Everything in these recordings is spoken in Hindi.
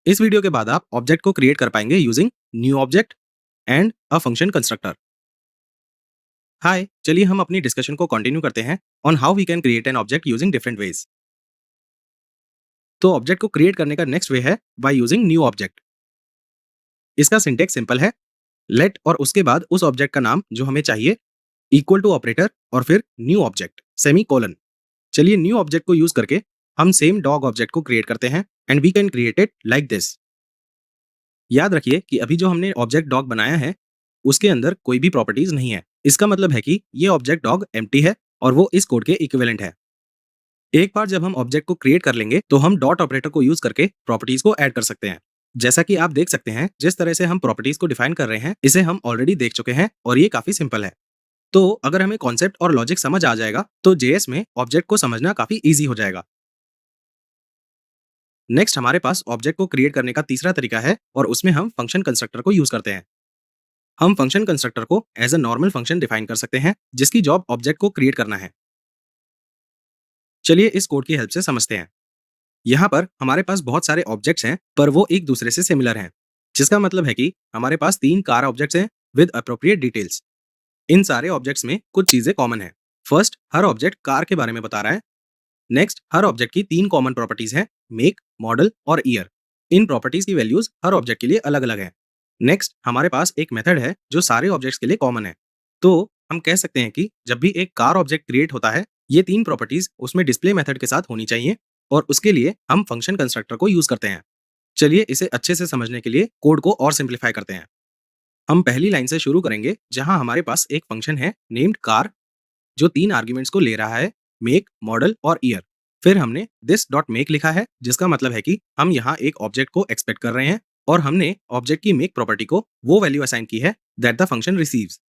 इस वीडियो के बाद आप ऑब्जेक्ट को क्रिएट कर पाएंगे using new object and a function constructor. Hi, चलिए हम अपनी डिस्कशन को कंटिन्यू करते हैं on how we can create an object using different ways. तो ऑब्जेक्ट को क्रिएट करने का नेक्स्ट वे है बाय यूजिंग न्यू ऑब्जेक्ट। इसका सिंटेक्स सिंपल है, लेट और उसके बाद उस ऑब्जेक्ट का नाम जो हमें चाहिए, इक्वल टू ऑपरेटर और फिर न्यू ऑब्जेक्ट सेमी कोलन। चलिए न्यू ऑब्जेक्ट को यूज करके हम सेम डॉग ऑब्जेक्ट को क्रिएट करते हैं and we can create it like this. याद रखिए कि अभी जो हमने ऑब्जेक्ट डॉग बनाया है उसके अंदर कोई भी प्रॉपर्टीज नहीं है। इसका मतलब है कि ये ऑब्जेक्ट डॉग एम्प्टी है और वो इस कोड के इक्विवेलेंट है। एक बार जब हम ऑब्जेक्ट को क्रिएट कर लेंगे तो हम डॉट ऑपरेटर को यूज करके प्रॉपर्टीज को ऐड कर सकते हैं। जैसा कि आप देख सकते हैं, जिस तरह से हम प्रॉपर्टीज को डिफाइन कर रहे हैं इसे हम ऑलरेडी देख चुके हैं और ये काफी सिंपल है। तो अगर हमें कॉन्सेप्ट और लॉजिक समझ आ जाएगा तो जेएस में ऑब्जेक्ट को समझना काफी ईजी हो जाएगा। नेक्स्ट हमारे पास ऑब्जेक्ट को क्रिएट करने का तीसरा तरीका है और उसमें हम फंक्शन कंस्ट्रक्टर को यूज करते हैं। हम फंक्शन कंस्ट्रक्टर को as a normal function define कर सकते हैं जिसकी जॉब ऑब्जेक्ट को क्रिएट करना है। चलिए इस कोड की हेल्प से समझते हैं। यहाँ पर हमारे पास बहुत सारे ऑब्जेक्ट्स हैं पर वो एक दूसरे से सिमिलर हैं, जिसका मतलब है कि हमारे पास 3 कार ऑब्जेक्ट्स हैं विद अप्रोप्रिएट डिटेल्स। इन सारे ऑब्जेक्ट्स में कुछ चीजें कॉमन है। फर्स्ट, हर ऑब्जेक्ट कार के बारे में बता रहा है। नेक्स्ट, हर ऑब्जेक्ट की 3 कॉमन प्रॉपर्टीज हैं, मेक, मॉडल और ईयर। इन प्रॉपर्टीज की वैल्यूज हर ऑब्जेक्ट के लिए अलग अलग है। नेक्स्ट, हमारे पास एक मेथड है जो सारे ऑब्जेक्ट्स के लिए कॉमन है। तो हम कह सकते हैं कि जब भी एक कार ऑब्जेक्ट क्रिएट होता है ये 3 प्रॉपर्टीज उसमें डिस्प्ले मेथड के साथ होनी चाहिए और उसके लिए हम फंक्शन कंस्ट्रक्टर को यूज करते हैं। चलिए इसे अच्छे से समझने के लिए कोड को और सिंप्लीफाई करते हैं। हम पहली लाइन से शुरू करेंगे जहां हमारे पास एक फंक्शन है नेम्ड कार जो 3 आर्ग्यूमेंट्स को ले रहा है, मेक, मॉडल और ईयर। फिर हमने दिस डॉट मेक लिखा है जिसका मतलब है कि हम यहाँ एक ऑब्जेक्ट को एक्सपेक्ट कर रहे हैं और हमने ऑब्जेक्ट की मेक प्रॉपर्टी को वो वैल्यू असाइन की है that the function receives.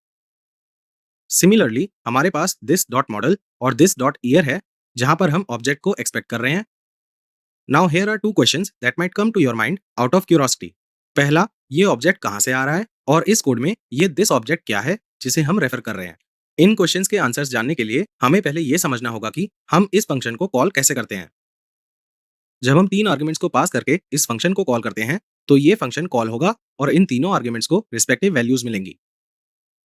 Similarly हमारे पास दिस डॉट मॉडल और दिस डॉट ईयर है जहां पर हम ऑब्जेक्ट को एक्सपेक्ट कर रहे हैं। Now here are 2 questions that might come to your mind out of curiosity. पहला, ये ऑब्जेक्ट कहां से आ रहा है और इस कोड में ये दिस ऑब्जेक्ट क्या है जिसे हम रेफर कर रहे हैं। इन क्वेश्चंस के आंसर्स जानने के लिए हमें पहले ये समझना होगा कि हम इस फंक्शन को कॉल कैसे करते हैं। जब हम 3 आर्ग्यूमेंट्स को पास करके इस फंक्शन को कॉल करते हैं तो ये फंक्शन कॉल होगा और इन तीनों आर्ग्यूमेंट्स को रिस्पेक्टिव वैल्यूज मिलेंगी।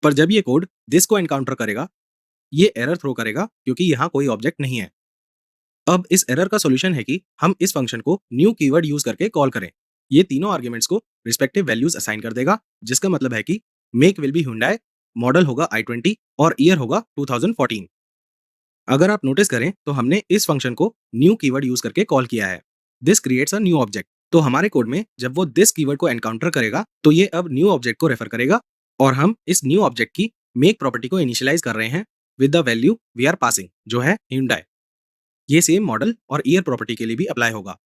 पर जब ये कोड दिस को एनकाउंटर करेगा ये एरर थ्रो करेगा क्योंकि यहाँ कोई ऑब्जेक्ट नहीं है। अब इस एरर का सॉल्यूशन है कि हम इस फंक्शन को न्यू कीवर्ड यूज करके कॉल करें। ये तीनों आर्ग्यूमेंट्स को रिस्पेक्टिव वैल्यूज असाइन कर देगा जिसका मतलब है कि make will be Hyundai, model होगा i20 और ईयर होगा 2014। अगर आप नोटिस करें तो हमने इस फंक्शन को न्यू कीवर्ड यूज करके कॉल किया है। This creates a new object. तो हमारे कोड में जब वो दिस कीवर्ड को एनकाउंटर करेगा तो ये अब न्यू ऑब्जेक्ट को रेफर करेगा और हम इस न्यू ऑब्जेक्ट की मेक प्रॉपर्टी को इनिशियलाइज कर रहे हैं with the value we are passing जो है Hyundai। ये सेम मॉडल और ईयर प्रॉपर्टी के लिए भी अप्लाई होगा।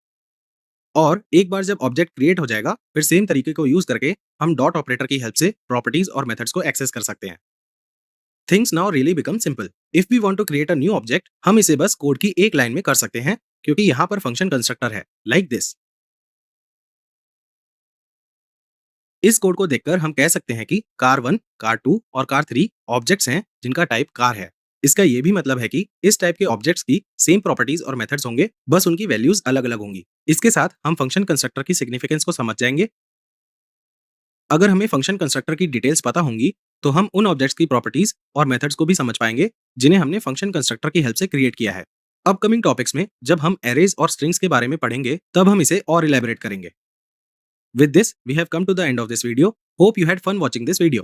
और एक बार जब ऑब्जेक्ट क्रिएट हो जाएगा फिर सेम तरीके को यूज करके हम डॉट ऑपरेटर की हेल्प से प्रॉपर्टीज और मेथड्स को एक्सेस कर सकते हैं। Things now really become simple. If we want to create a new object हम इसे बस कोड की एक लाइन में कर सकते हैं क्योंकि यहाँ पर फंक्शन कंस्ट्रक्टर है लाइक दिस। इस कोड को देखकर हम कह सकते हैं कि कार 1, कार 2 और कार 3 ऑब्जेक्ट्स हैं जिनका टाइप कार है। इसका ये भी मतलब है कि इस टाइप के ऑब्जेक्ट्स की सेम प्रॉपर्टीज और मेथड्स होंगे, बस उनकी वैल्यूज अलग अलग होंगी। इसके साथ हम फंक्शन कंस्ट्रक्टर की सिग्निफिकेंस को समझ जाएंगे। अगर हमें फंक्शन कंस्ट्रक्टर की डिटेल्स पता होंगी तो हम उन ऑब्जेक्ट्स की प्रॉपर्टीज और मेथड्स को भी समझ पाएंगे जिन्हें हमने फंक्शन कंस्ट्रक्टर की हेल्प से क्रिएट किया है। अपकमिंग टॉपिक्स में जब हम एरेज और स्ट्रिंग्स के बारे में पढ़ेंगे तब हम इसे और इलेबोरेट करेंगे। With this, we have come to the end of this video. Hope you had fun watching this video.